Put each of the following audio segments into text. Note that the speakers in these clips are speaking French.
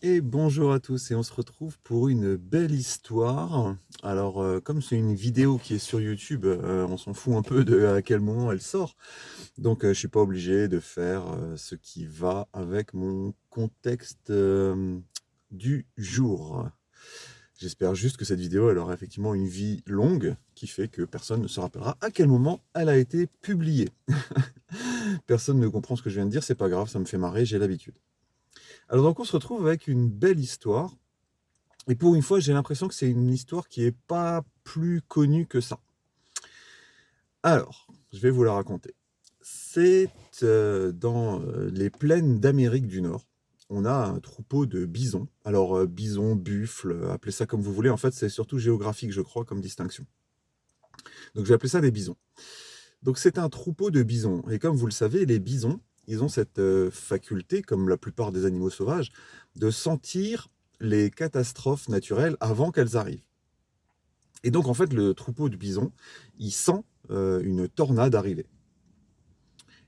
Et bonjour à tous, et on se retrouve pour une belle histoire. Alors, comme c'est une vidéo qui est sur YouTube, on s'en fout un peu de à quel moment elle sort. Donc, je suis pas obligé de faire ce qui va avec mon contexte du jour. J'espère juste que cette vidéo, elle aura effectivement une vie longue, qui fait que personne ne se rappellera à quel moment elle a été publiée. Personne ne comprend ce que je viens de dire, c'est pas grave, ça me fait marrer, j'ai l'habitude. Alors donc on se retrouve avec une belle histoire. Et pour une fois, j'ai l'impression que c'est une histoire qui est pas plus connue que ça. Alors, je vais vous la raconter. C'est dans les plaines d'Amérique du Nord. On a un troupeau de bisons. Alors, bisons, buffles, appelez ça comme vous voulez. En fait, c'est surtout géographique, je crois, comme distinction. Donc, je vais appeler ça des bisons. Donc, c'est un troupeau de bisons. Et comme vous le savez, les bisons, ils ont cette faculté, comme la plupart des animaux sauvages, de sentir les catastrophes naturelles avant qu'elles arrivent. Et donc, en fait, le troupeau de bisons, il sent une tornade arriver.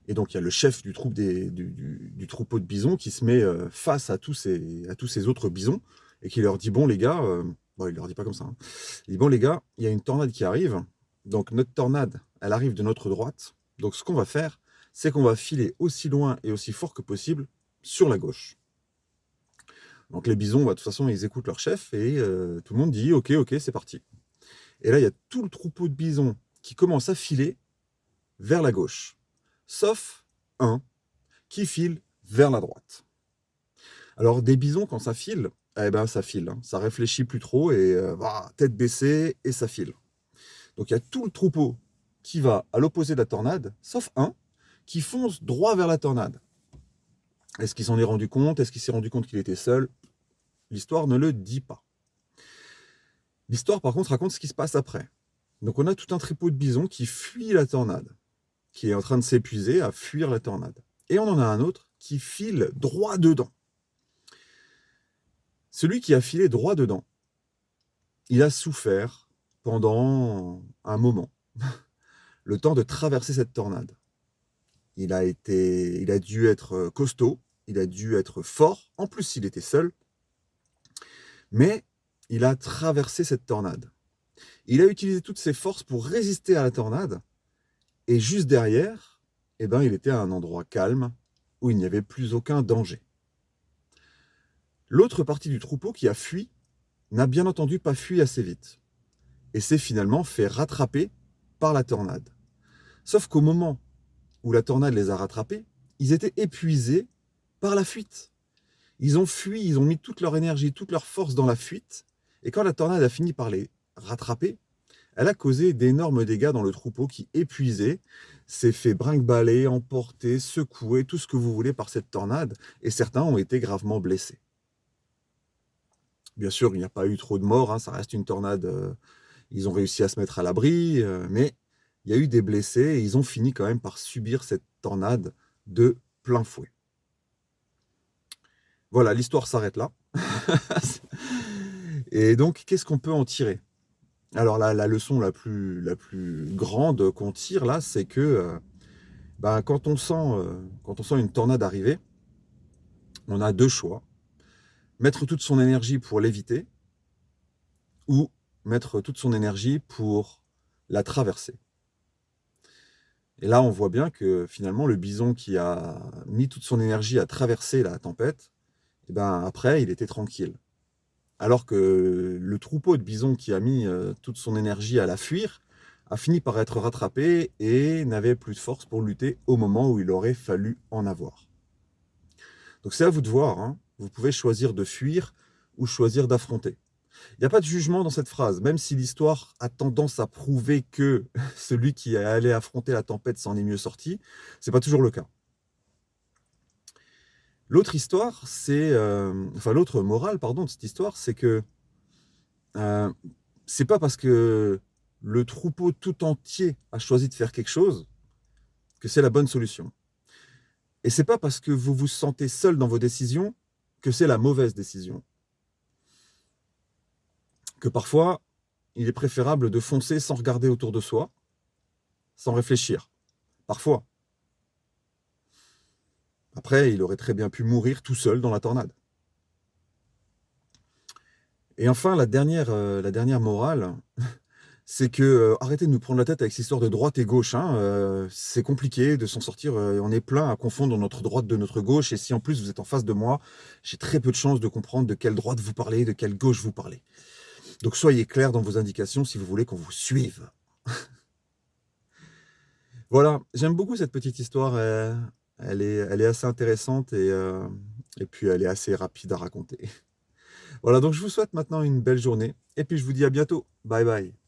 Et donc, il y a le chef du troupeau de bisons qui se met face à tous ces autres bisons et qui leur dit, bon, les gars, bon, il leur dit pas comme ça, hein. Il dit, bon, les gars, il y a une tornade qui arrive. Donc, notre tornade, elle arrive de notre droite. Donc, ce qu'on va faire, c'est qu'on va filer aussi loin et aussi fort que possible sur la gauche. Donc, les bisons, bah, de toute façon, ils écoutent leur chef et tout le monde dit, ok, ok, c'est parti. Et là, il y a tout le troupeau de bisons qui commence à filer vers la gauche, sauf un qui file vers la droite. Alors, des bisons, quand ça file, eh ben, ça file, hein. Ça réfléchit plus trop et tête baissée et ça file. Donc, il y a tout le troupeau qui va à l'opposé de la tornade, sauf un qui fonce droit vers la tornade. Est-ce qu'il s'en est rendu compte? Est-ce qu'il s'est rendu compte qu'il était seul? L'histoire ne le dit pas. L'histoire, par contre, raconte ce qui se passe après. Donc, on a tout un troupeau de bisons qui fuit la tornade, qui est en train de s'épuiser à fuir la tornade. Et on en a un autre qui file droit dedans. Celui qui a filé droit dedans, il a souffert pendant un moment, le temps de traverser cette tornade. Il a dû être costaud, il a dû être fort, en plus il était seul, mais il a traversé cette tornade. Il a utilisé toutes ses forces pour résister à la tornade, et juste derrière, eh ben, il était à un endroit calme où il n'y avait plus aucun danger. L'autre partie du troupeau qui a fui n'a bien entendu pas fui assez vite et s'est finalement fait rattraper par la tornade. Sauf qu'au moment où la tornade les a rattrapés, ils étaient épuisés par la fuite. Ils ont fui, ils ont mis toute leur énergie, toute leur force dans la fuite, et quand la tornade a fini par les rattraper, elle a causé d'énormes dégâts dans le troupeau qui, épuisé, s'est fait brinque-baller, emporter, secouer, tout ce que vous voulez par cette tornade, et certains ont été gravement blessés. Bien sûr, il n'y a pas eu trop de morts, hein, ça reste une tornade, ils ont réussi à se mettre à l'abri, mais il y a eu des blessés et ils ont fini quand même par subir cette tornade de plein fouet. Voilà, l'histoire s'arrête là. Et donc, qu'est-ce qu'on peut en tirer? Alors, la leçon la plus grande qu'on tire là, c'est que bah, quand on sent une tornade arriver, on a deux choix. Mettre toute son énergie pour l'éviter ou mettre toute son énergie pour la traverser. Et là, on voit bien que finalement, le bison qui a mis toute son énergie à traverser la tempête, et ben, après, il était tranquille. Alors que le troupeau de bisons qui a mis toute son énergie à la fuir a fini par être rattrapé et n'avait plus de force pour lutter au moment où il aurait fallu en avoir. Donc c'est à vous de voir, hein. Vous pouvez choisir de fuir ou choisir d'affronter. Il n'y a pas de jugement dans cette phrase, même si l'histoire a tendance à prouver que celui qui est allé affronter la tempête s'en est mieux sorti, c'est pas toujours le cas. L'autre histoire, l'autre morale, pardon, de cette histoire, c'est que euh, c'est pas parce que le troupeau tout entier a choisi de faire quelque chose que c'est la bonne solution. Et c'est pas parce que vous vous sentez seul dans vos décisions que c'est la mauvaise décision. Que parfois, il est préférable de foncer sans regarder autour de soi, sans réfléchir. Parfois. Après, il aurait très bien pu mourir tout seul dans la tornade. Et enfin, la dernière morale, c'est que, arrêtez de nous prendre la tête avec cette histoire de droite et gauche, hein, c'est compliqué de s'en sortir, on est plein à confondre notre droite de notre gauche et si en plus vous êtes en face de moi, j'ai très peu de chances de comprendre de quelle droite vous parlez, de quelle gauche vous parlez. Donc soyez clairs dans vos indications si vous voulez qu'on vous suive. Voilà, j'aime beaucoup cette petite histoire, elle est assez intéressante et puis elle est assez rapide à raconter. Voilà, donc je vous souhaite maintenant une belle journée et puis je vous dis à bientôt. Bye bye.